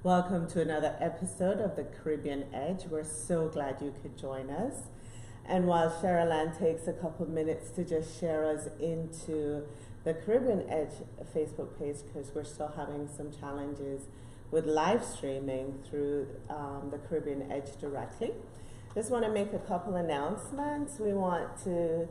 Welcome to another episode of the Caribbean Edge. We're so glad you could join us. And while Cheryl Ann takes a couple minutes to just share us into the Caribbean Edge Facebook page, because we're still having some challenges with live streaming through the Caribbean Edge directly. Just want to make a couple announcements. We want to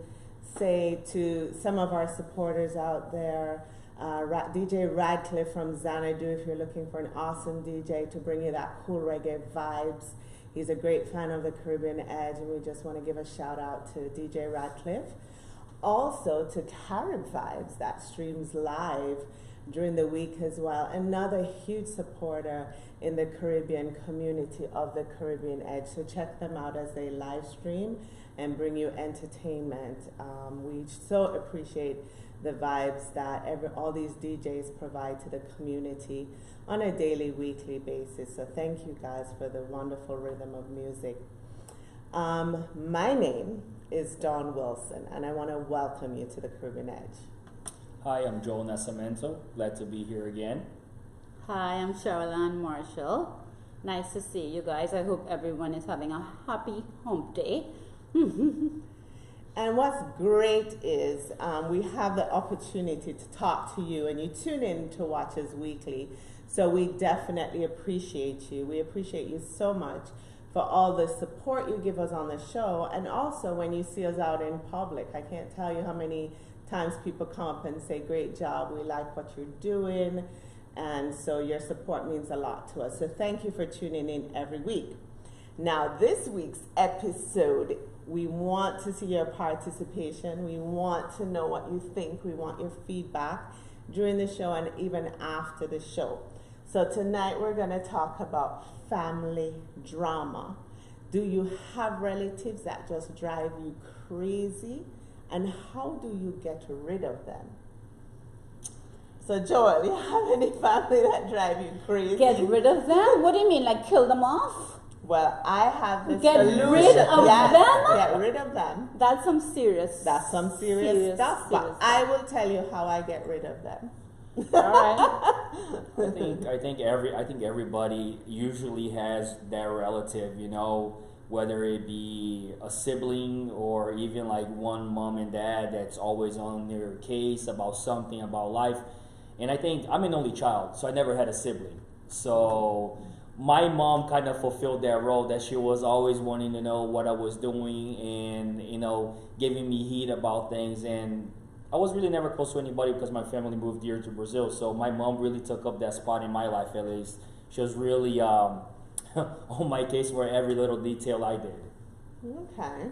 say to some of our supporters out there, DJ Radcliffe from Xanadu, if you're looking for an awesome DJ to bring you that cool reggae vibes. He's a great fan of the Caribbean Edge, and we just want to give a shout out to DJ Radcliffe. Also to Carib Vibes, that streams live during the week as well. Another huge supporter in the Caribbean community of the Caribbean Edge. So check them out as they live stream and bring you entertainment. We so appreciate the vibes that all these DJs provide to the community on a daily, weekly basis. So thank you guys for the wonderful rhythm of music. My name is Dawn Wilson, and I want to welcome you to the Caribbean Edge. Hi, I'm Joel Nascimento. Glad to be here again. Hi, I'm Cheryl Ann Marshall. Nice to see you guys. I hope everyone is having a happy hump day. And what's great is we have the opportunity to talk to you, and you tune in to watch us weekly. So we definitely appreciate you. We appreciate you so much for all the support you give us on the show, and also when you see us out in public. I can't tell you how many times people come up and say, great job, we like what you're doing. And so your support means a lot to us. So thank you for tuning in every week. Now, this week's episode, we want to see your participation. We want to know what you think. We want your feedback during the show and even after the show. So tonight we're going to talk about family drama. Do you have relatives that just drive you crazy? And how do you get rid of them? So Joel, you have any family that drive you crazy? Get rid of them? What do you mean, like kill them off? Well, I have this Get solution. rid of them? Get rid of them. That's some serious. That's some serious stuff. But I will tell you how I get rid of them. All right. I think everybody usually has their relative, you know, whether it be a sibling or even like one mom and dad that's always on their case about something about life. And I think I'm an only child, so I never had a sibling. So my mom kind of fulfilled that role, that she was always wanting to know what I was doing and, you know, giving me heat about things. And I was really never close to anybody because my family moved here to Brazil. So my mom really took up that spot in my life, at least. She was really on my case for every little detail I did. Okay.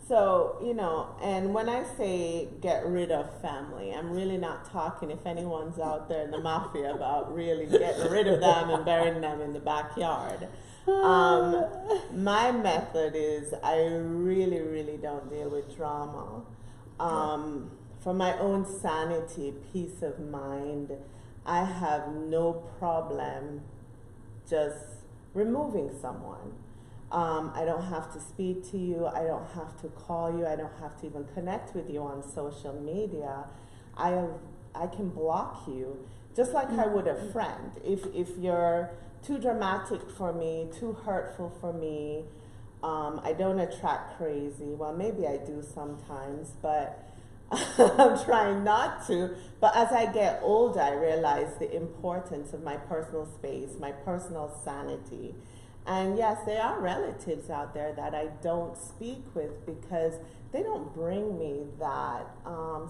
So, you know, and when I say get rid of family, I'm really not talking, if anyone's out there in the mafia, about really getting rid of them and burying them in the backyard. My method is I really don't deal with drama. For my own sanity, peace of mind, I have no problem just removing someone. I don't have to speak to you. I don't have to call you. I don't have to even connect with you on social media. I can block you just like I would a friend. If you're too dramatic for me, too hurtful for me, I don't attract crazy. Well, maybe I do sometimes, but I'm trying not to. But as I get older, I realize the importance of my personal space, my personal sanity. And yes, there are relatives out there that I don't speak with because they don't bring me that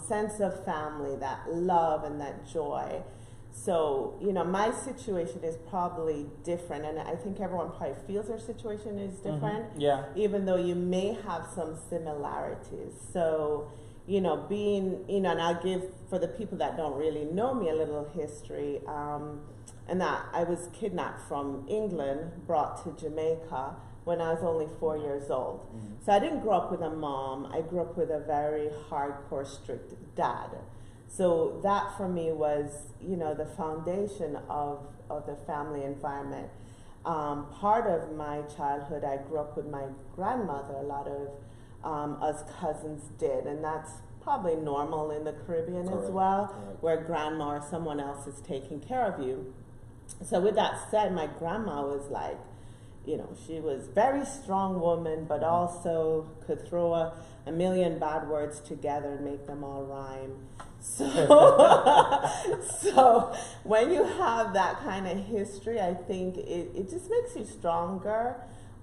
sense of family, that love and that joy. So, you know, my situation is probably different, and I think everyone probably feels their situation is different. Mm-hmm. Yeah. Even though you may have some similarities. So, you know, being, you know, and I'll give, for the people that don't really know me, a little history. And that I was kidnapped from England, brought to Jamaica when I was only 4 years old. Mm-hmm. So I didn't grow up with a mom. I grew up with a very hardcore, strict dad. So that for me was, you know, the foundation of the family environment. Part of my childhood, I grew up with my grandmother. A lot of us cousins did, and that's probably normal in the Caribbean as well, where grandma or someone else is taking care of you. So with that said, my grandma was like, you know, she was very strong woman, but also could throw a million bad words together and make them all rhyme. So, so when you have that kind of history, I think it just makes you stronger.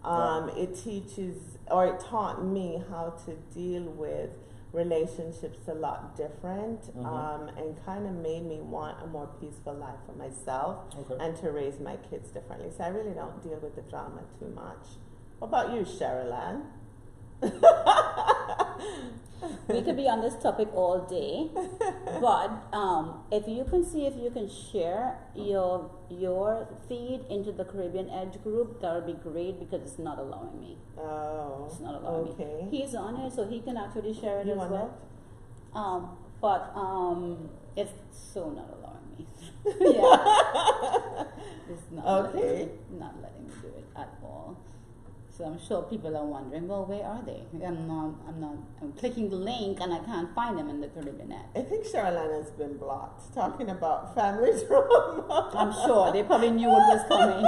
It teaches, or it taught me how to deal with relationships a lot different, and kind of made me want a more peaceful life for myself and to raise my kids differently. So I really don't deal with the drama too much. What about you, Cheryl Ann? We could be on this topic all day, but if you can share your feed into the Caribbean Edge group, that would be great, because it's not allowing me. Oh, It's not allowing me. He's on it, so he can actually share it You as want well. But it's so not allowing me. Yeah, it's not letting me do it at all. So I'm sure people are wondering, well, where are they? I'm clicking the link and I can't find them in the Caribbean Edge. I think Cheryl Ann has been blocked, talking about family drama. I'm sure they probably knew what was coming.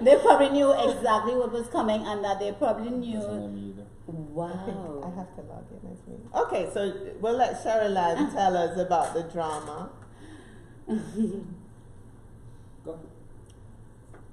They probably knew exactly what was coming, and that they probably knew. Wow. I have to log in as me. Okay, so we'll let Cheryl Ann tell us about the drama. Go.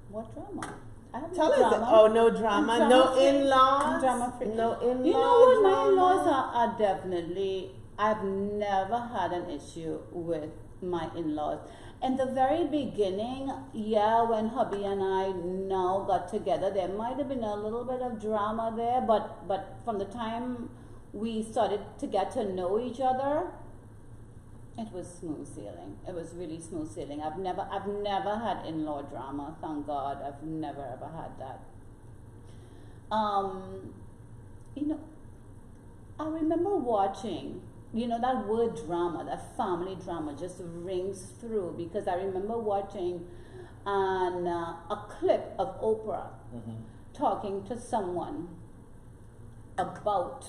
What drama? I have Tell no us. drama. Oh, no drama. I'm No drama-free. in-laws. I'm drama-free. No in-law You know what? My drama? in-laws are definitely. I've never had an issue with my in-laws. In the very beginning, yeah, when hubby and I now got together, there might have been a little bit of drama there, but from the time we started to get to know each other, it was smooth sailing. It was really smooth sailing. I've never had in-law drama. Thank God, I've never ever had that. You know, I remember watching. You know, that word drama, that family drama, just rings through, because I remember watching a clip of Oprah talking to someone about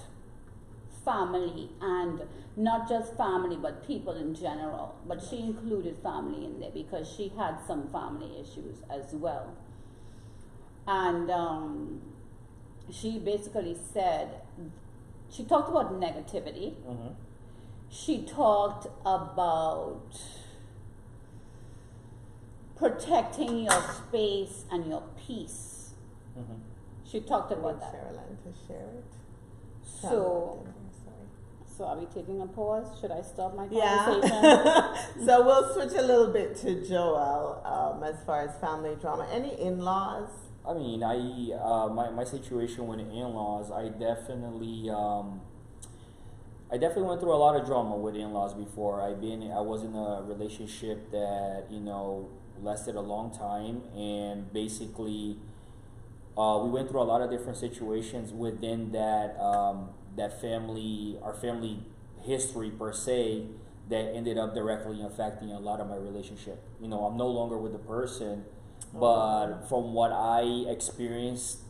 family, and not just family but people in general, but she included family in there because she had some family issues as well. And she basically said, she talked about negativity. She talked about protecting your space and your peace. She talked about that. Cheryl Ann to share it. So are we taking a pause? Should I stop my Yeah. conversation? So we'll switch a little bit to Joel as far as family drama. Any in-laws? I mean, my situation with in-laws, I definitely went through a lot of drama with in-laws before. I was in a relationship that, you know, lasted a long time, and basically we went through a lot of different situations within that our family history per se, that ended up directly affecting a lot of my relationship. You know, I'm no longer with the person, but from what I experienced,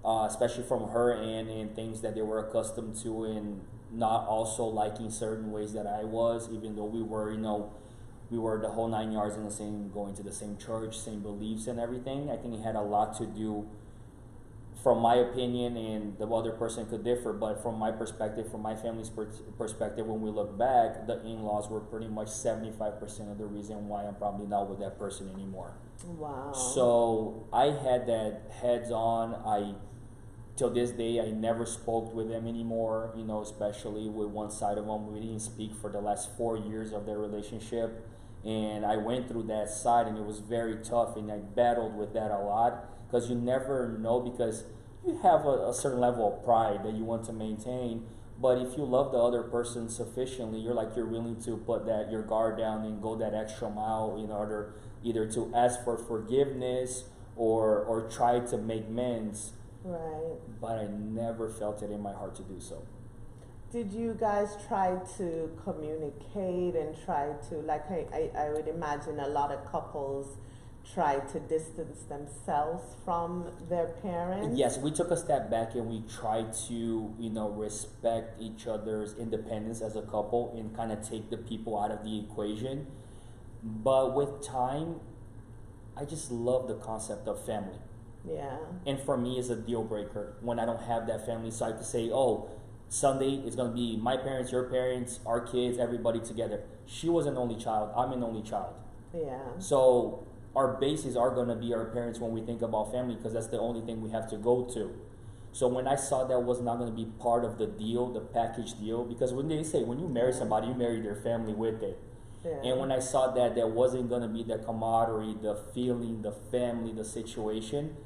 especially from her and things that they were accustomed to, and not also liking certain ways that I was, even though we were, you know, we were the whole 9 yards in the same, going to the same church, same beliefs and everything. I think it had a lot to do, from my opinion, and the other person could differ, but from my perspective, from my family's perspective, when we look back, the in-laws were pretty much 75% of the reason why I'm probably not with that person anymore. Wow. So I had that heads on. Till this day, I never spoke with them anymore, you know, especially with one side of them. We didn't speak for the last 4 years of their relationship. And I went through that side, and it was very tough, and I battled with that a lot, because you never know, because you have a certain level of pride that you want to maintain. But if you love the other person sufficiently, you're willing to put your guard down and go that extra mile in order either to ask for forgiveness or try to make amends. Right. But I never felt it in my heart to do so. Did you guys try to communicate and try to, like, I would imagine a lot of couples try to distance themselves from their parents? Yes, we took a step back and we tried to, you know, respect each other's independence as a couple and kind of take the people out of the equation. But with time, I just love the concept of family. Yeah. And for me, it's a deal breaker when I don't have that family. So I could say, oh, Sunday is going to be my parents, your parents, our kids, everybody together. She was an only child. I'm an only child. Yeah. So our bases are going to be our parents when we think about family, because that's the only thing we have to go to. So when I saw that was not going to be part of the deal, the package deal, because when they say when you marry somebody, you marry their family with it. Yeah. And when I saw that there wasn't going to be the camaraderie, the feeling, the family, the situation,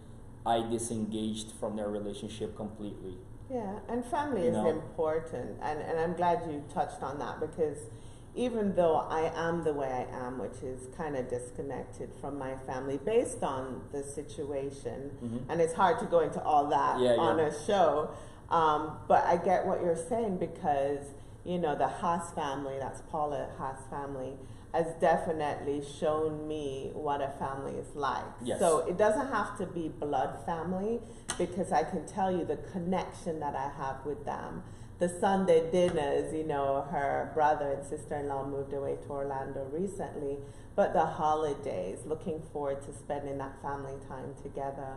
I disengaged from their relationship completely. Yeah, and family You is know? important, and I'm glad you touched on that, because even though I am the way I am, which is kind of disconnected from my family based on the situation, and it's hard to go into all that on a show, but I get what you're saying, because, you know, the Haas family, that's Paula Haas family, has definitely shown me what a family is like. Yes. So it doesn't have to be blood family, because I can tell you the connection that I have with them. The Sunday dinners, you know, her brother and sister-in-law moved away to Orlando recently, but the holidays, looking forward to spending that family time together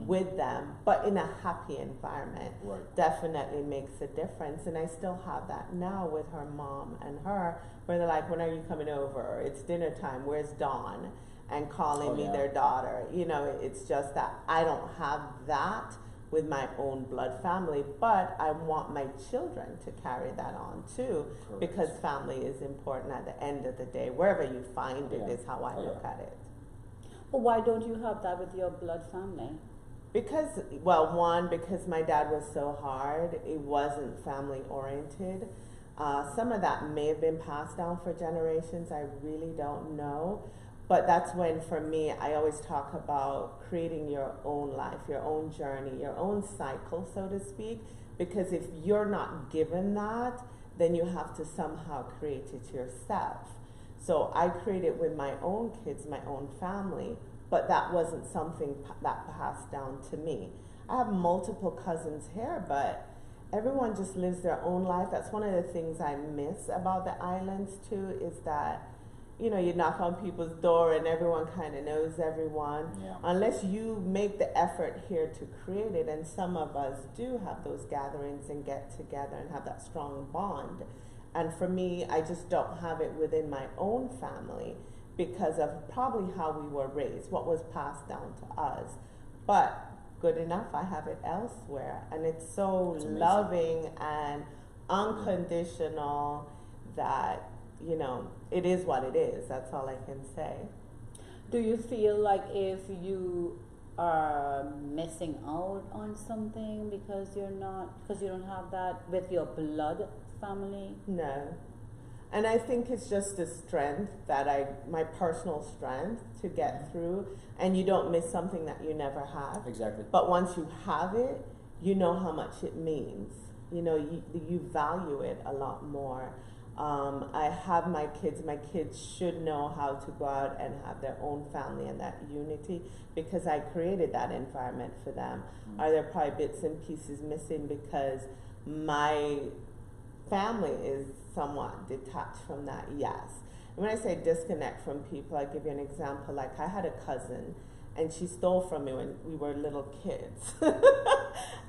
with them, but in a happy environment, definitely makes a difference. And I still have that now with her mom and her, where they're like, when are you coming over? It's dinner time, where's Dawn? And calling me their daughter. You know, it's just that I don't have that with my own blood family, but I want my children to carry that on too, because family is important at the end of the day. Wherever you find it is how I look at it. Well, why don't you have that with your blood family? Because, well, one, because my dad was so hard, it wasn't family oriented. Some of that may have been passed down for generations, I really don't know. But that's when, for me, I always talk about creating your own life, your own journey, your own cycle, so to speak. Because if you're not given that, then you have to somehow create it yourself. So I created with my own kids, my own family, but that wasn't something that passed down to me. I have multiple cousins here, but everyone just lives their own life. That's one of the things I miss about the islands too, is that, you know, you knock on people's door and everyone kind of knows everyone. Unless you make the effort here to create it, and some of us do have those gatherings and get together and have that strong bond. And for me, I just don't have it within my own family because of probably how we were raised, what was passed down to us. But good enough, I have it elsewhere. And it's so loving and unconditional that, you know, it is what it is. That's all I can say. Do you feel like if you are missing out on something because you don't have that with your blood family? No. And I think it's just the strength that my personal strength to get through, and you don't miss something that you never had. Exactly. But once you have it, you know how much it means. You know, you value it a lot more. I have my kids should know how to go out and have their own family and that unity, because I created that environment for them. Are there probably bits and pieces missing because my family is somewhat detached from that? Yes. And when I say disconnect from people, I give you an example. Like, I had a cousin, and she stole from me when we were little kids.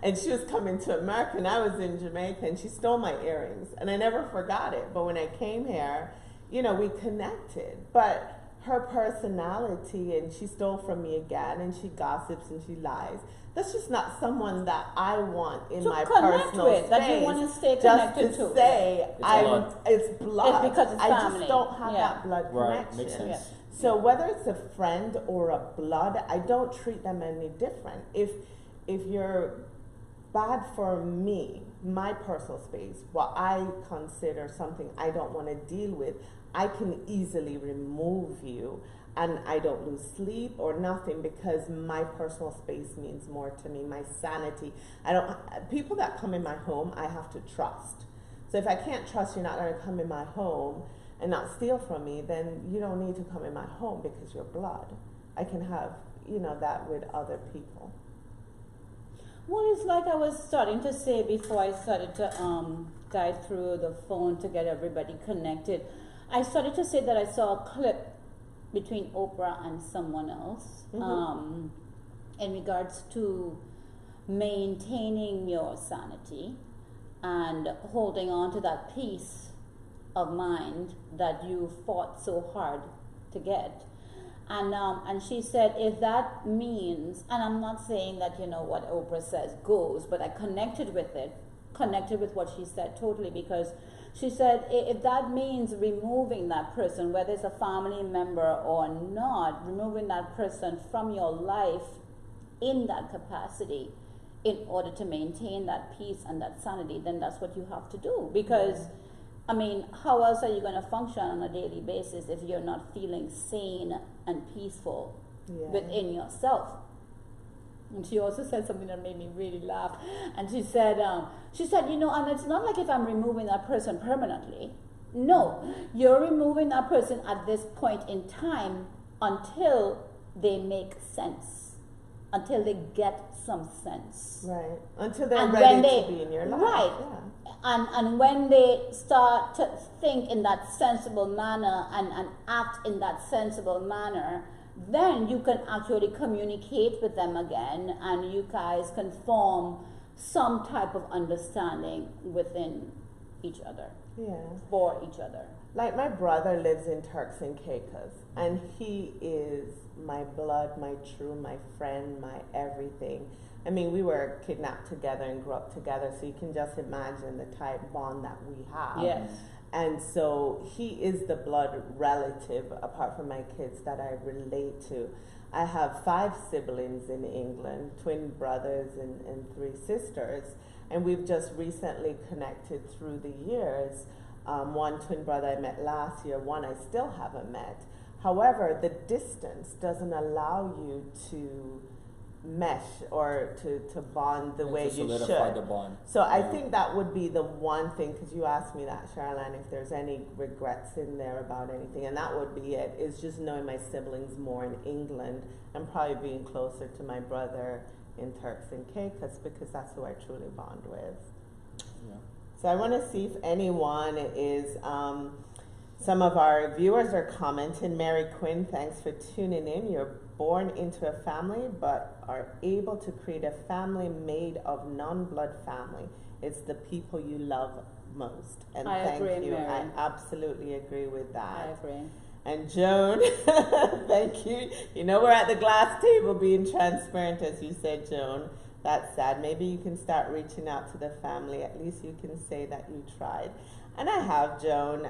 And she was coming to America, and I was in Jamaica, and she stole my earrings. And I never forgot it. But when I came here, you know, we connected. But her personality, and she stole from me again, and she gossips and she lies. That's just not someone that I want in my personal space. That you want to stay connected just to say it's blood. It's because it's I family. just don't have that blood Right, connection. makes sense. So whether it's a friend or a blood, I don't treat them any different. If you're bad for me, my personal space, what I consider something I don't want to deal with, I can easily remove you, and I don't lose sleep or nothing, because my personal space means more to me. My sanity. People that come in my home, I have to trust. So if I can't trust you're not going to come in my home and not steal from me, then you don't need to come in my home because you're blood. I can have, you know, that with other people. Well, it's like I was starting to say before I started to guide through the phone to get everybody connected. I started to say that I saw a clip between Oprah and someone else, in regards to maintaining your sanity and holding on to that peace of mind that you fought so hard to get. And she said, if that means, and I'm not saying that, you know, what Oprah says goes, but I connected with what she said totally, because she said, if that means removing that person, whether it's a family member or not, removing that person from your life in that capacity in order to maintain that peace and that sanity, then that's what you have to do. Because, I mean, how else are you going to function on a daily basis if you're not feeling sane and peaceful within yourself? And she also said something that made me really laugh. And she said, you know, and it's not like if I'm removing that person permanently. No, you're removing that person at this point in time until they make sense, until they get some sense. Right. Until they're ready to be in your life. Right. Yeah. And when they start to think in that sensible manner and act in that sensible manner, then you can actually communicate with them again, and you guys can form some type of understanding within each other. Yeah. For each other. Like my brother lives in Turks and Caicos, and he is my blood, my true, my friend, my everything. I mean, we were kidnapped together and grew up together, so you can just imagine the type bond that we have. Yes. And so he is the blood relative, apart from my kids, that I relate to. I have 5 siblings in England, twin brothers and 3 sisters, and we've just recently connected through the years. One twin brother I met last year, one I still haven't met. However, the distance doesn't allow you to mesh or to bond the way you should. The bond. So I think that would be the one thing, because you asked me that, Charlene, if there's any regrets in there about anything, and that would be it, is just knowing my siblings more in England and probably being closer to my brother in Turks and Caicos, because that's who I truly bond with. Yeah. So I want to see if anyone is, some of our viewers are commenting. Mary Quinn, thanks for tuning in. You're born into a family, but are able to create a family made of non-blood family. It's the people you love most. And I thank agree, you. Mary. I absolutely agree with that. I agree. And Joan, thank you. You know, we're at the glass table being transparent, as you said, Joan. That's sad. Maybe you can start reaching out to the family. At least you can say that you tried. And I have, Joan.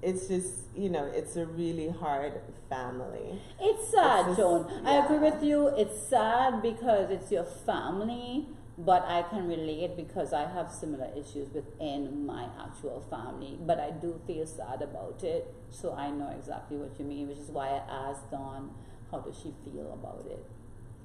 It's just, you know, it's a really hard family. It's sad, just, Joan. yeah. I agree with you. It's sad because it's your family, but I can relate because I have similar issues within my actual family. But I do feel sad about it, so I know exactly what you mean, which is why I asked Dawn, how does she feel about it?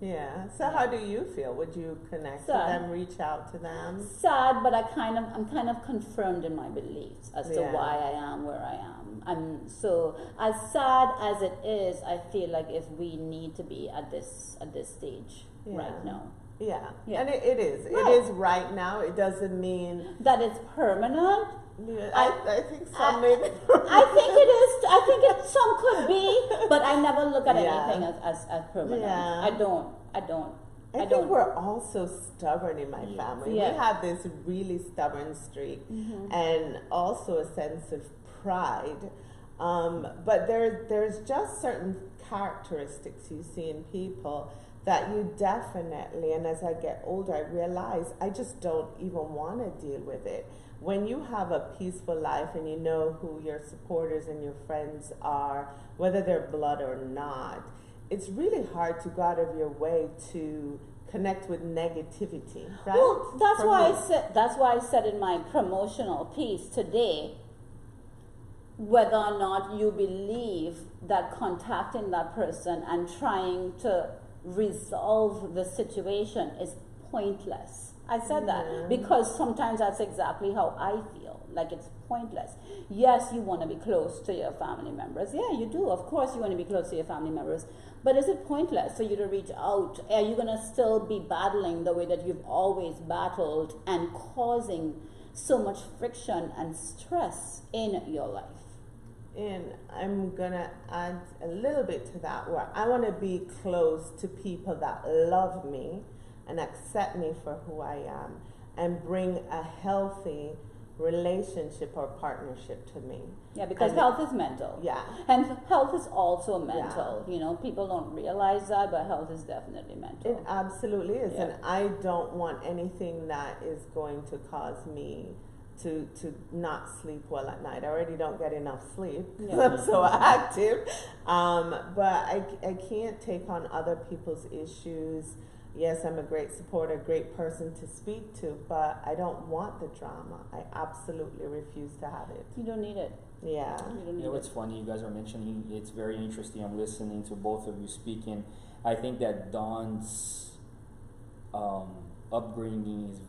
Yeah. So how do you feel? Would you connect with them, reach out to them? Sad, but I'm kind of confirmed in my beliefs as to Yeah. why I am where I am. And so, as sad as it is, I feel like if we need to be at this stage right now. Yeah. Yeah. And it is. Right. It is right now. It doesn't mean That it's permanent. yeah, I think some maybe. I think it is. I think some could be, but I never look at Yeah. anything as permanent. Yeah. I don't. I think we're also stubborn in my family. Yeah. We have this really stubborn streak and also a sense of pride. But there's just certain characteristics you see in people that you definitely, and as I get older, I realize I just don't even want to deal with it. When you have a peaceful life and you know who your supporters and your friends are, whether they're blood or not, it's really hard to go out of your way to connect with negativity, right? Well, that's For why me. That's why I said in my promotional piece today, whether or not you believe that contacting that person and trying to resolve the situation is pointless. I said that because sometimes that's exactly how I feel. Like it's pointless. Yes, you want to be close to your family members. Yeah, you do. Of course, you want to be close to your family members. But is it pointless for you to reach out? Are you going to still be battling the way that you've always battled and causing so much friction and stress in your life? And I'm gonna add a little bit to that where I want to be close to people that love me and accept me for who I am and bring a healthy relationship or partnership to me. Yeah, because And- health is mental. Yeah. And health is also mental. You know, people don't realize that, but health is definitely mental. It absolutely is. Yeah. And I don't want anything that is going to cause me to not sleep well at night. I already don't get enough sleep because Yeah. I'm so active. But I can't take on other people's issues. Yes, I'm a great supporter, great person to speak to, but I don't want the drama. I absolutely refuse to have it. You don't need it. Yeah. You don't You need know, it. it's funny you guys are mentioning. It's very interesting. I'm listening to both of you speaking. I think that Dawn's upbringing is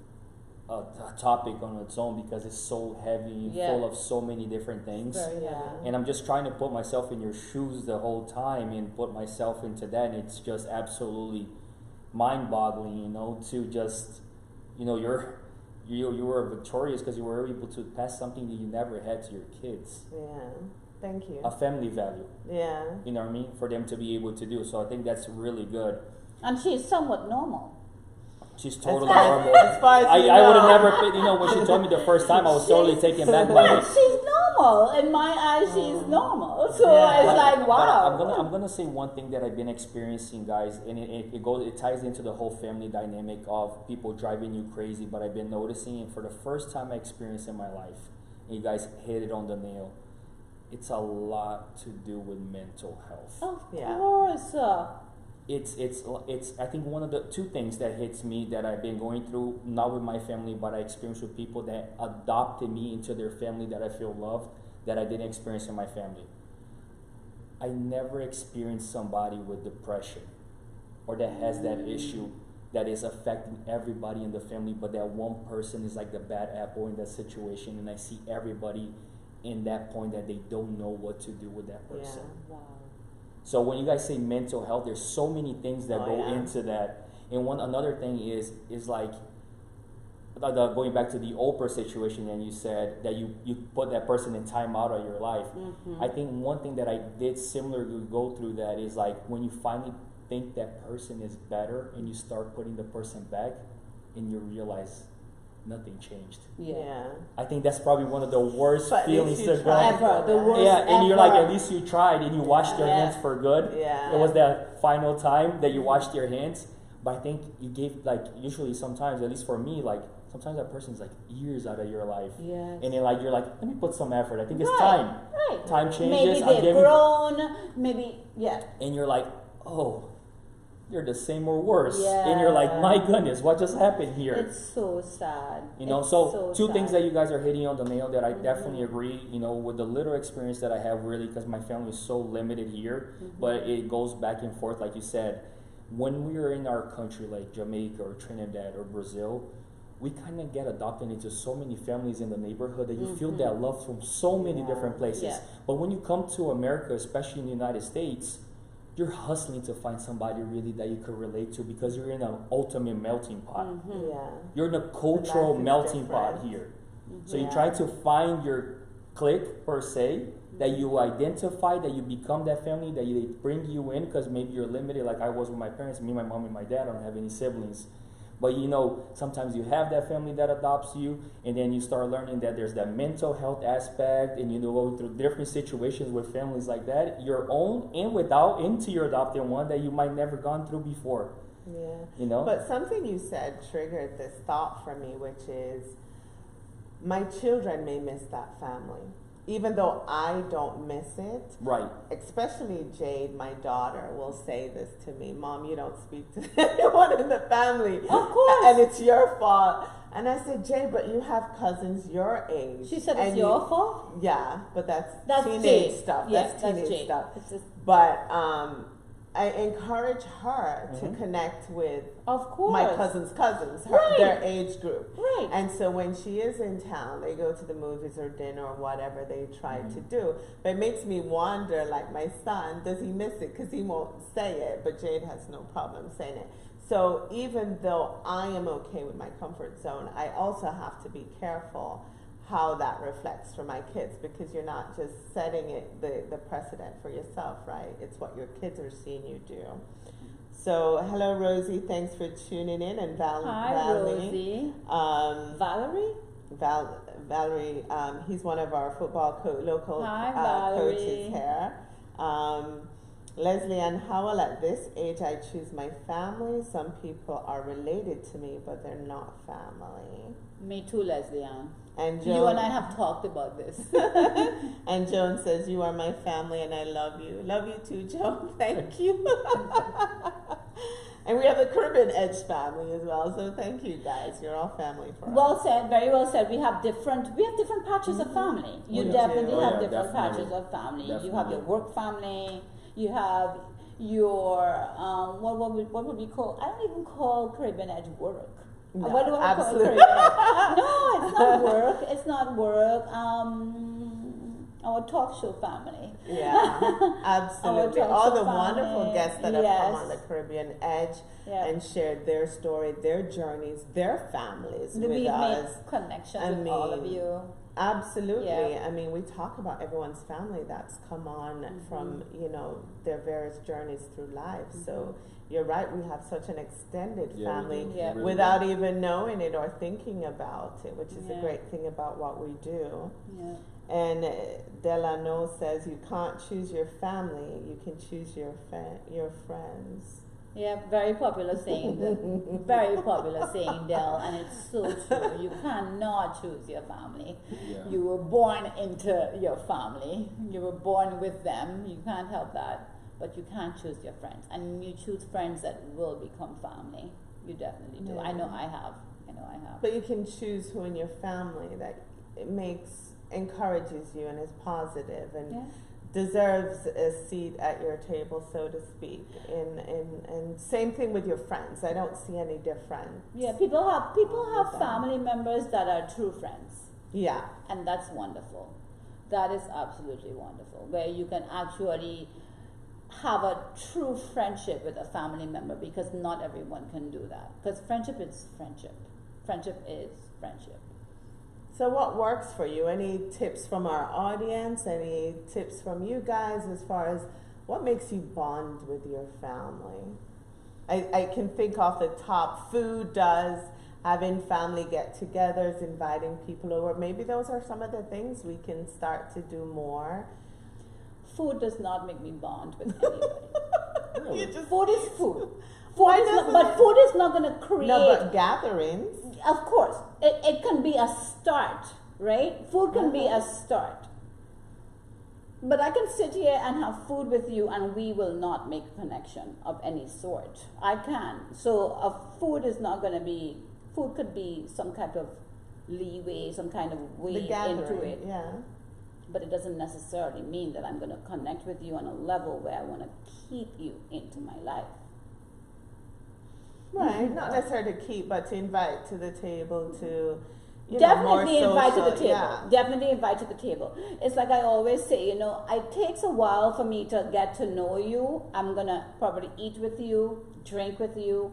a topic on its own because it's so heavy, Yeah. full of so many different things. Very Yeah. heavy. And I'm just trying to put myself in your shoes the whole time and put myself into that. And it's just absolutely mind-boggling, you know, to just, you know, you were victorious because you were able to pass something that you never had to your kids, Yeah. Thank you. a family value. Yeah. You know what I mean? For them to be able to do. So I think that's really good. And she's somewhat normal. She's totally As far- normal. as far as you I would have know. never, you know, when she told me the first time, I was totally taken back by it. She's normal. In my eyes, she's normal. So Yeah. it's like, wow. But I'm gonna say one thing that I've been experiencing, guys, and it ties into the whole family dynamic of people driving you crazy. But I've been noticing, and for the first time I experienced in my life, and you guys hit it on the nail. It's a lot to do with mental health. Of Yeah. course. It's I think one of the two things that hits me that I've been going through, not with my family, but I experienced with people that adopted me into their family that I feel loved, that I didn't experience in my family. I never experienced somebody with depression or that has that issue that is affecting everybody in the family, but that one person is like the bad apple in that situation, and I see everybody in that point that they don't know what to do with that person. Yeah. Wow. So when you guys say mental health, there's so many things that Oh, go yeah. into that. And another thing is like going back to the Oprah situation, and you said that you put that person in time out of your life. Mm-hmm. I think one thing that I did similarly go through that is like when you finally think that person is better and you start putting the person back and you realize nothing changed. Yeah. I think that's probably one of the worst But at least feelings you to go. tried. Ever. The worst Yeah, and you're like, ever. at least you tried and you washed your Yeah. hands for good. Yeah. It was that final time that you washed your hands. But I think you gave, like, usually sometimes, at least for me, like, sometimes that person's like years out of your life. Yes. And then, like, you're like, let me put some effort. I think it's Right, time. Right. Time changes. Maybe I'm they've giving- grown. Maybe, yeah. And you're like, oh, you're the same or worse. Yeah. And you're like, my goodness, what just happened here? It's so sad. You know, It's so two things sad. that you guys are hitting on the nail that I definitely agree, you know, with the little experience that I have really, because my family is so limited here, but it goes back and forth, like you said. When we are in our country, like Jamaica or Trinidad or Brazil, we kind of get adopted into so many families in the neighborhood that you feel that love from so many Yeah. different places. Yeah. But when you come to America, especially in the United States, you're hustling to find somebody really that you could relate to because you're in an ultimate melting pot. Yeah. You're in a cultural life is melting pot different. here. So you Yeah. try to find your clique per se, that you identify, that you become that family, that they bring you in because maybe you're limited like I was with my parents, me, my mom, and my dad. I don't have any siblings. But you know, sometimes you have that family that adopts you, and then you start learning that there's that mental health aspect, and you know, going through different situations with families like that, your own and without, into your adopted one that you might never gone through before. Yeah. You know? But something you said triggered this thought for me, which is my children may miss that family. Even though I don't miss it, Right. especially Jade, my daughter, will say this to me, Mom, you don't speak to anyone in the family. Of course. And it's your fault. And I said, Jade, but you have cousins your age. She said and it's your fault? Yeah, but that's teenage Jade. stuff. Yeah, That's teenage Jade. stuff. It's just, But I encourage her to connect with of course. my cousin's cousins, Right. their age group. Right. And so when she is in town, they go to the movies or dinner or whatever they try to do. But it makes me wonder, like my son, does he miss it? Because he won't say it, but Jade has no problem saying it. So even though I am okay with my comfort zone, I also have to be careful how that reflects for my kids, because you're not just setting it the precedent for yourself, right? It's what your kids are seeing you do. So hello Rosie, thanks for tuning in, and Hi, Valerie. Rosie. Valerie? Valerie, he's one of our football local Hi, coaches here. Leslie Ann Howell, at this age I choose my family. Some people are related to me, but they're not family. Me too, Leslie Ann. And Joan, You and I have talked about this. and Joan says, you are my family and I love you. Love you too, Joan. Thank you. And we have the Caribbean Edge family as well, so thank you guys. You're all family for us. Well said, very well said. We have different patches of family. You We definitely do. have Oh, yeah, different definitely. patches of family. You have Definitely. your work family. You have your what would we call? I don't even call Caribbean Edge work. No, What do I absolutely. call Caribbean Edge? No, it's not work. It's not work. Our talk show family. Yeah, absolutely. Our All the family, wonderful guests that have come yes. on the Caribbean Edge Yeah. and shared their story, their journeys, their families with We've us. made connections I with all of mean, you. Absolutely. Yeah. I mean, we talk about everyone's family that's come on from, their various journeys through life. So you're right, we have such an extended Yeah, we family do. Yeah. We really without do. even knowing it or thinking about it, which is a Yeah. great thing about what we do. Yeah. And Delano says, you can't choose your family, you can choose your friends. Yeah, very popular saying, very popular saying, Del, and it's so true. You cannot choose your family. Yeah. You were born into your family. You were born with them. You can't help that. But you can't choose your friends. And you choose friends that will become family. You definitely do. Yeah. I know I have. But you can choose who in your family that it encourages you and is positive and Yeah. deserves a seat at your table, so to speak. And same thing with your friends. I don't see any difference. Yeah, people have with them. family members that are true friends. Yeah. And that's wonderful. That is absolutely wonderful. Where you can actually have a true friendship with a family member, because not everyone can do that. Because friendship is friendship. Friendship is friendship. So what works for you? Any tips from our audience? Any tips from you guys as far as what makes you bond with your family? I can think off the top, food does, having family get-togethers, inviting people over. Maybe those are some of the things we can start to do more. Food does not make me bond with anybody. Really? You just- Food is food. Why Food is doesn't but it- food is not going to create. No, but gatherings. Of course, it can be a start, right? Food can be a start. But I can sit here and have food with you and we will not make a connection of any sort. I can. So food is not going to be, food could be some kind of leeway, some kind of way The into gathering, it. yeah. But it doesn't necessarily mean that I'm going to connect with you on a level where I want to keep you into my life. Right, not necessarily to keep, but to invite to the table, to Definitely more invite to the social, table. yeah. Definitely invite to the table. It's like I always say, it takes a while for me to get to know you. I'm going to probably eat with you, drink with you,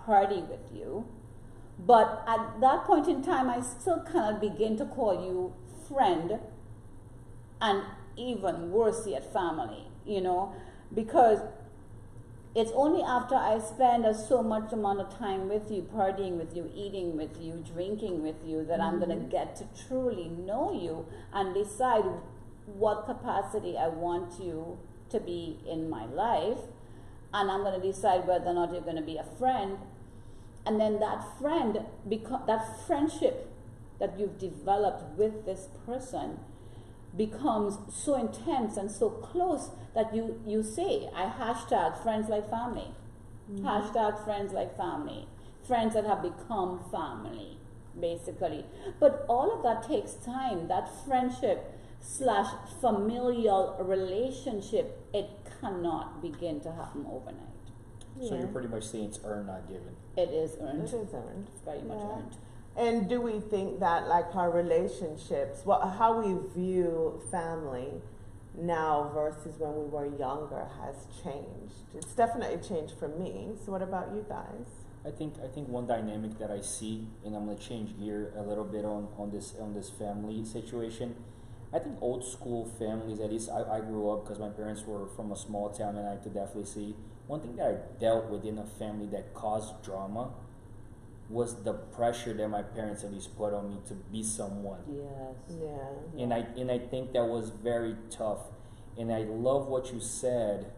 party with you. But at that point in time, I still cannot begin to call you friend, and even worse yet, family, because it's only after I spend so much amount of time with you, partying with you, eating with you, drinking with you, that I'm going to get to truly know you and decide what capacity I want you to be in my life. And I'm going to decide whether or not you're going to be a friend. And then that friendship that you've developed with this person becomes so intense and so close that you say, I hashtag friends like family. Hashtag friends like family. Friends that have become family, basically. But all of that takes time. That friendship / familial relationship, it cannot begin to happen overnight. So Yeah. you're pretty much saying it's earned, not given. It is earned. It is earned. It's very much Yeah. earned. And do we think that, like, our relationships, how we view family now versus when we were younger has changed? It's definitely changed for me. So what about you guys? I think one dynamic that I see, and I'm gonna change gear a little bit on this family situation. I think old school families, at least I grew up because my parents were from a small town, and I could definitely see one thing that I dealt with in a family that caused drama was the pressure that my parents at least put on me to be someone. Yes. Yeah. And I think that was very tough. And I love what you said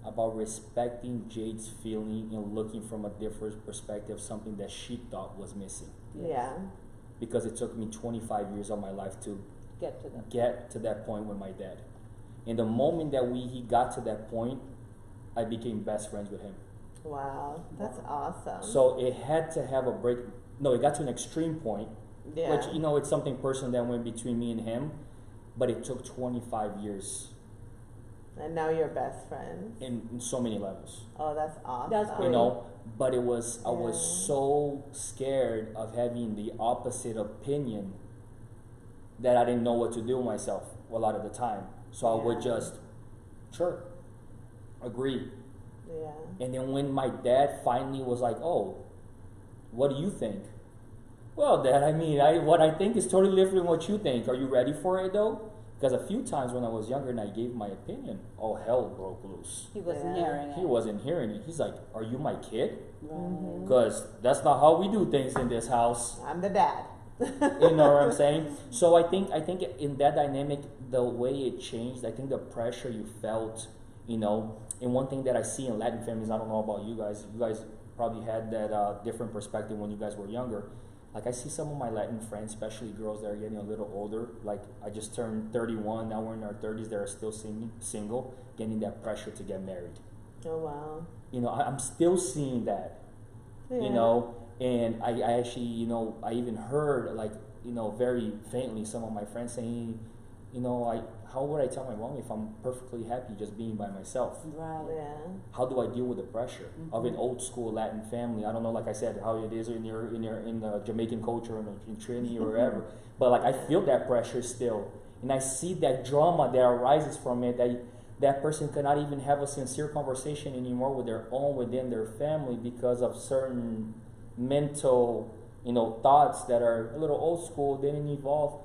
about respecting Jade's feeling and looking from a different perspective, something that she thought was missing. Yeah. Because it took me 25 years of my life to Get to that. point with my dad. And the moment that he got to that point, I became best friends with him. Wow. That's awesome. So it had to have a break. No, it got to an extreme point, yeah. which, it's something personal that went between me and him, but it took 25 years And now you're best friends. in so many levels. Oh, that's awesome. That's great. But I was Yeah. so scared of having the opposite opinion that I didn't know what to do with myself a lot of the time. So I would Yeah. just, sure, agree. Yeah. And then when my dad finally was like, "Oh, what do you think?" Well, Dad, what I think is totally different than what you think. Are you ready for it though? Because a few times when I was younger and I gave my opinion, oh, hell broke loose. He wasn't Yeah. hearing it. He wasn't hearing it. He's like, "Are you my kid?" Right. Because that's not how we do things in this house. I'm the dad. You know what I'm saying? So I think in that dynamic, the way it changed, I think the pressure you felt, and one thing that I see in Latin families, I don't know about you guys probably had that different perspective when you guys were younger. Like I see some of my Latin friends, especially girls that are getting a little older, like I just turned 31, now we're in our 30s, that are still single, getting that pressure to get married. Oh, wow. I'm still seeing that, Yeah. and I actually, I even heard very faintly some of my friends saying, how would I tell my mom if I'm perfectly happy just being by myself? Right. Yeah. How do I deal with the pressure of an old school Latin family? I don't know, like I said, how it is in the Jamaican culture or in Trinity or wherever, but I feel that pressure still, and I see that drama that arises from it. That person cannot even have a sincere conversation anymore within their family because of certain mental, thoughts that are a little old school, didn't evolve,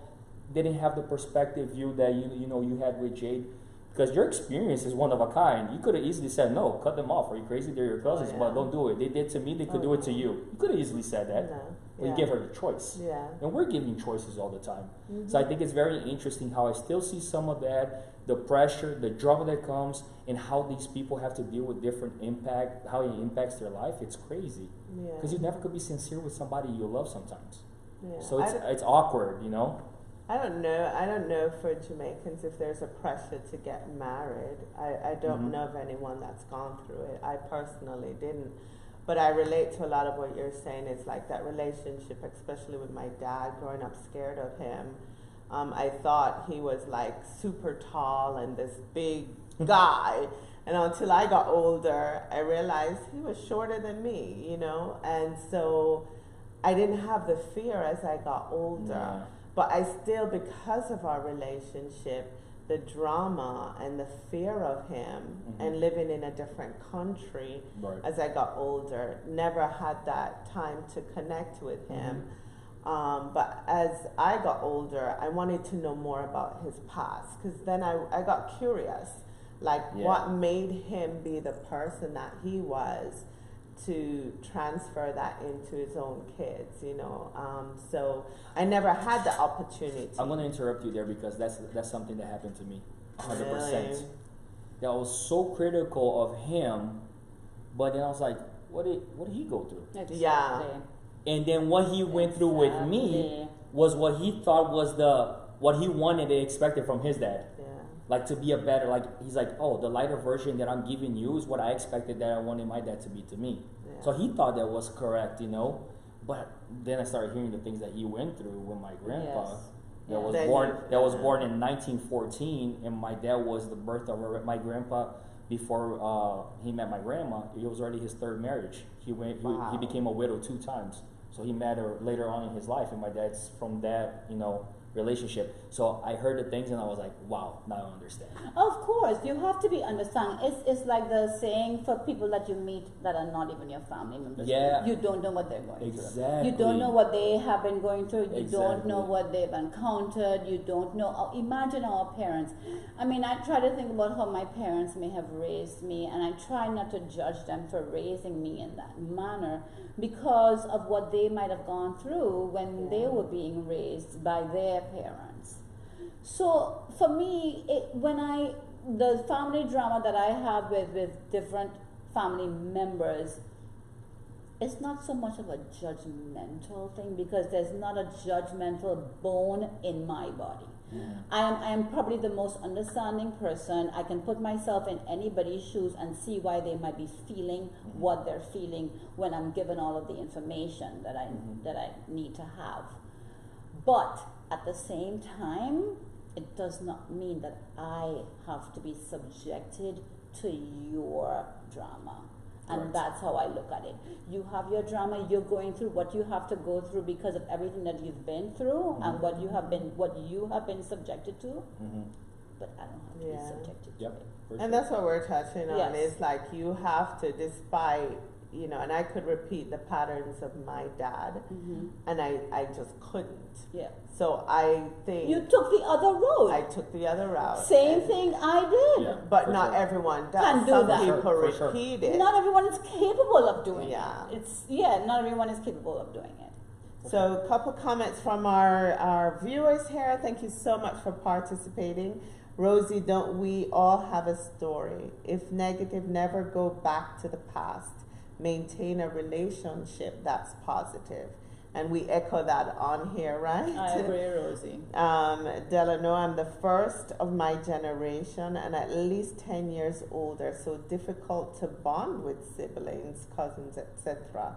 didn't have the perspective view that you had with Jade. Because your experience is one of a kind. You could have easily said, "No, cut them off. Are you crazy? They're your cousins, yeah. but don't do it. They did to me, they could do it to you." You could have easily said that. No. But you gave her the choice. Yeah. And we're giving choices all the time. So I think it's very interesting how I still see some of that, the pressure, the drama that comes, and how these people have to deal with different impact, how it impacts their life. It's crazy. Yeah. Because you never could be sincere with somebody you love sometimes. Yeah. So it's awkward, I don't know for Jamaicans if there's a pressure to get married. I don't know of anyone that's gone through it. I personally didn't. But I relate to a lot of what you're saying. It's like that relationship, especially with my dad, growing up scared of him. I thought he was like super tall and this big guy. And until I got older, I realized he was shorter than me, And so I didn't have the fear as I got older. Yeah. But I still, because of our relationship, the drama and the fear of him and living in a different country Right. as I got older, never had that time to connect with him. But as I got older, I wanted to know more about his past, because then I got curious, what made him be the person that he was, to transfer that into his own kids, So I never had the opportunity. I'm going to interrupt you there because that's something that happened to me, 100%. Really? That I was so critical of him, but then I was like, what did he go through? Exactly. Yeah. And then what he went through with me was what he thought was what he wanted and expected from his dad. Yeah. To be a better, he's like, oh, the lighter version that I'm giving you is what I expected that I wanted my dad to be to me. Yeah. So he thought that was correct, But then I started hearing the things that he went through with my grandpa. Yes. That was Then born. you- That was born in 1914, and my dad was the birth of my grandpa. Before he met my grandma, it was already his third marriage. He Wow. became a widow 2 times. So he met her later on in his life, and my dad's from that relationship. So I heard the things and I was like, wow, now I understand. Of course, you have to be understanding. It's like the saying for people that you meet that are not even your family members. Yeah. You don't know what they're going through. Exactly. You don't know what they have been going through. You don't know Exactly. what they've encountered. You don't know. Imagine our parents. I mean, I try to think about how my parents may have raised me, and I try not to judge them for raising me in that manner because of what they might have gone through when they were being raised by their parents. So for me, the family drama that I have with different family members, it's not so much of a judgmental thing because there's not a judgmental bone in my body. I am probably the most understanding person. I can put myself in anybody's shoes and see why they might be feeling what they're feeling when I'm given all of the information that I need to have. But at the same time, it does not mean that I have to be subjected to your drama. And Right. that's how I look at it. You have your drama, you're going through what you have to go through because of everything that you've been through and what you have been subjected to. But I don't have to be subjected to Yep. it. For And sure. that's what we're touching on. Yes. Is like you have to, despite, you know, and I could repeat the patterns of my dad, and I just couldn't. Yeah. So I think You took the other road. I took the other route. Same and- thing I did. Yeah. But For not sure. everyone does. Can do Some that. people For sure. repeat it. Not everyone is capable of doing Yeah. it. Not everyone is capable of doing it. So a couple comments from our viewers here. Thank you so much for participating. Rosie, don't we all have a story? If negative, never go back to the past. Maintain a relationship that's positive. And we echo that on here, right? I agree, Rosie. Delano, I'm the first of my generation and at least 10 years older, so difficult to bond with siblings, cousins, etc.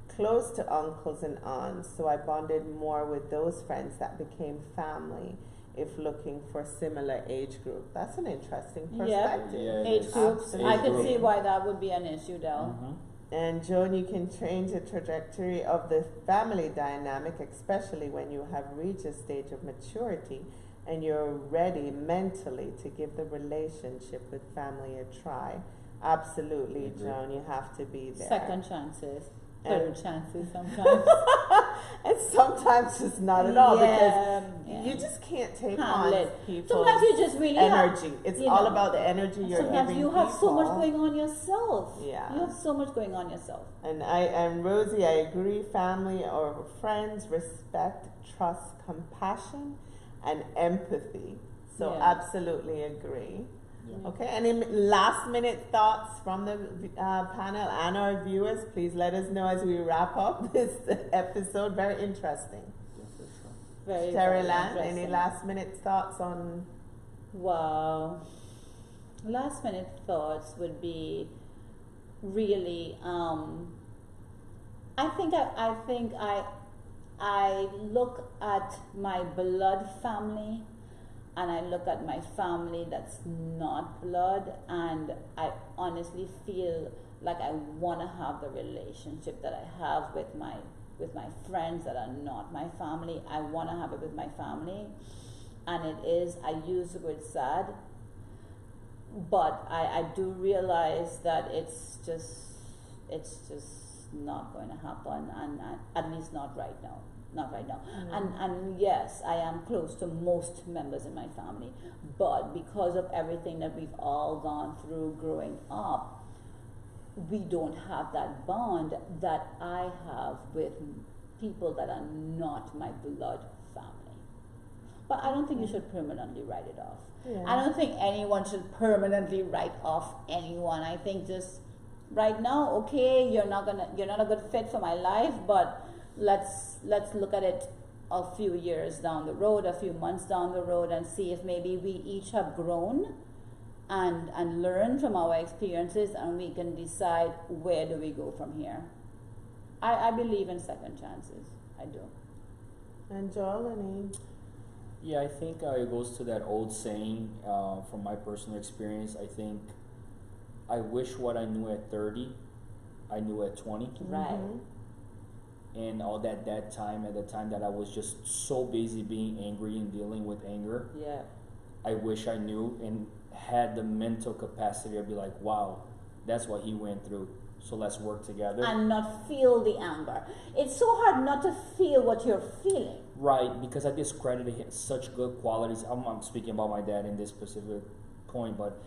Close to uncles and aunts, so I bonded more with those friends that became family if looking for similar age group. That's an interesting perspective. Yeah, it Age is. groups. I can Absolutely. see why that would be an issue, Del. And Joan, you can change the trajectory of the family dynamic, especially when you have reached a stage of maturity and you're ready mentally to give the relationship with family a try. Absolutely, Agree. Joan, you have to be there. Second chances, And- third chances sometimes. And sometimes it's not at all because Yeah. you just can't take Handle on it. people's Sometimes you just really energy. It's you all know, about the energy you're Sometimes giving you have so much people. going on yourself. Yeah. You have so much going on yourself. And Rosie, I agree. Family or friends, respect, trust, compassion, and empathy. So Yeah. absolutely agree. Yeah. Okay. Any last minute thoughts from the panel and our viewers? Please let us know as we wrap up this episode. Very interesting. Yeah, for sure. Very, Terry very Land, any interesting. last minute thoughts on? Wow. Last minute thoughts would be really I look at my blood family and I look at my family that's not blood and I honestly feel like I want to have the relationship that I have with my friends that are not my family. I want to have it with my family. And it is, I use the word sad, but I do realize that it's just not going to happen, and at least not right now. And yes, I am close to most members in my family, but because of everything that we've all gone through growing up, we don't have that bond that I have with people that are not my blood family. But I don't think you should permanently write it off. Yeah. I don't think anyone should permanently write off anyone. I think just right now, okay, you're not a good fit for my life, but let's look at it a few years down the road, a few months down the road, and see if maybe we each have grown and learned from our experiences, and we can decide where do we go from here. I believe in second chances. I do. And Joel, any? Yeah, I think it goes to that old saying from my personal experience. I think I wish what I knew at 30, I knew at 20. Right. and all that time, at the time that I was just so busy being angry and dealing with anger, Yeah. I wish I knew and had the mental capacity to be like, wow, that's what he went through. So let's work together. And not feel the anger. It's so hard not to feel what you're feeling. Right, because I discredited such good qualities. I'm speaking about my dad in this specific point, but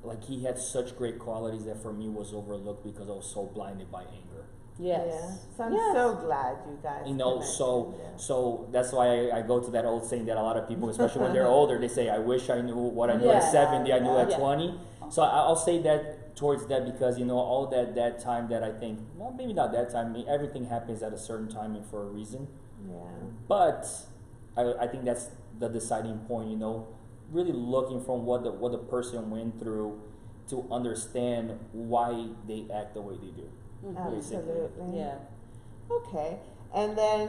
like he had such great qualities that for me was overlooked because I was so blinded by anger. Yes. Yeah. So I'm Yes. so glad you guys. You know, connected, yeah. so that's why I go to that old saying that a lot of people, especially when they're older, they say, I wish I knew what I knew at Yeah. 70, I knew at Yeah. 20. So I'll say that towards that because, you know, all that time that I think, well, maybe not that time, everything happens at a certain time and for a reason. Yeah. But I think that's the deciding point, you know, really looking from what the person went through to understand why they act the way they do. Absolutely. Yeah. Okay. And then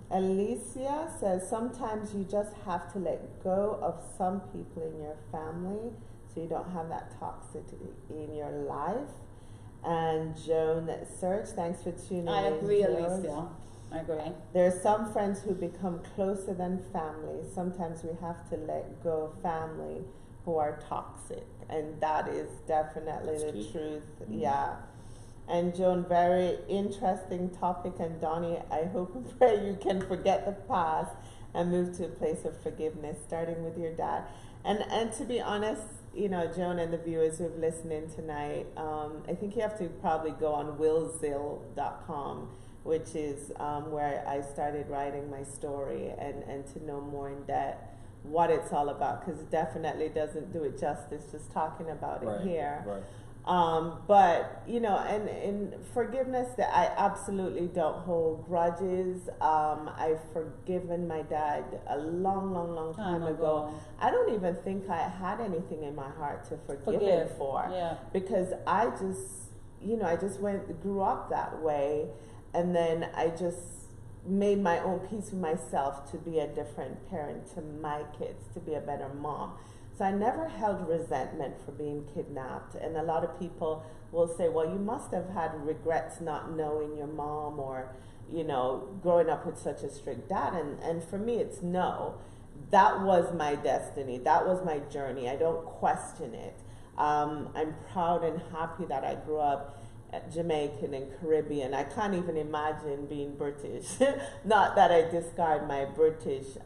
Alicia says sometimes you just have to let go of some people in your family so you don't have that toxicity in your life. And Joan Search, thanks for tuning I in. agree, George. Alicia. I agree. There are some friends who become closer than family. Sometimes we have to let go of family who are toxic, and that is definitely That's the key. truth. Mhm. Yeah. And Joan, very interesting topic. And Donnie, I hope and pray you can forget the past and move to a place of forgiveness, starting with your dad. And to be honest, you know, Joan and the viewers who've listened in tonight, I think you have to probably go on willzill.com, which is where I started writing my story, and to know more in depth what it's all about, because it definitely doesn't do it justice just talking about it here. Right. But you know, and in forgiveness, that I absolutely don't hold grudges. I've forgiven my dad a long time ago. I don't even think I had anything in my heart to forgive him for, Yeah. because I just, you know, I just grew up that way, and then I just made my own peace with myself to be a different parent to my kids, to be a better mom. So I never held resentment for being kidnapped. And a lot of people will say, well, you must have had regrets not knowing your mom, or, you know, growing up with such a strict dad. And for me, it's no. That was my destiny. That was my journey. I don't question it. I'm proud and happy that I grew up Jamaican and Caribbean. I can't even imagine being British. Not that I discard my British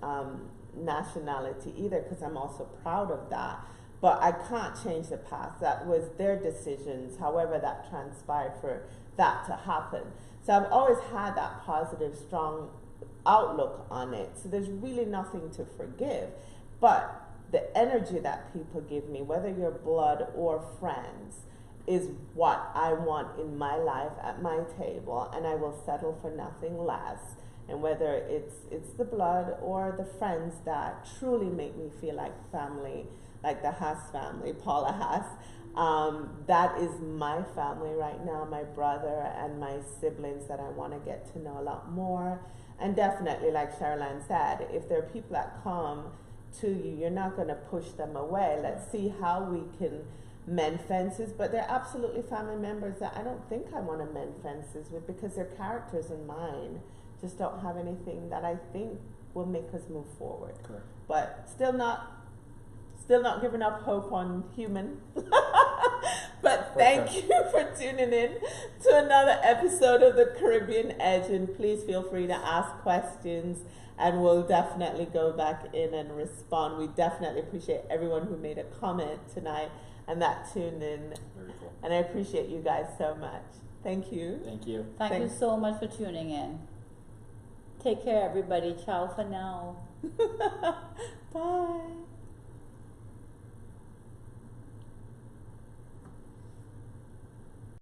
nationality either, because I'm also proud of that. But I can't change the past. That was their decisions, however that transpired for that to happen. So I've always had that positive, strong outlook on it. So there's really nothing to forgive. But the energy that people give me, whether you're blood or friends, is what I want in my life at my table, and I will settle for nothing less. And whether it's the blood or the friends that truly make me feel like family, like the Haas family, Paula Haas, that is my family right now, my brother and my siblings that I want to get to know a lot more. And definitely, like Sherilyn said, if there are people that come to you, you're not going to push them away. Let's see how we can mend fences. But they're absolutely family members that I don't think I want to mend fences with, because their characters and mine just don't have anything that I think will make us move forward. Correct. But still not giving up hope on human. But thank you for tuning in to another episode of the Caribbean Edge, and please feel free to ask questions, and we'll definitely go back in and respond. We definitely appreciate everyone who made a comment tonight and that tuned in. Very cool. And I appreciate you guys so much. Thank you. Thank you. Thank you Thanks. so much for tuning in. Take care, everybody. Ciao for now. Bye.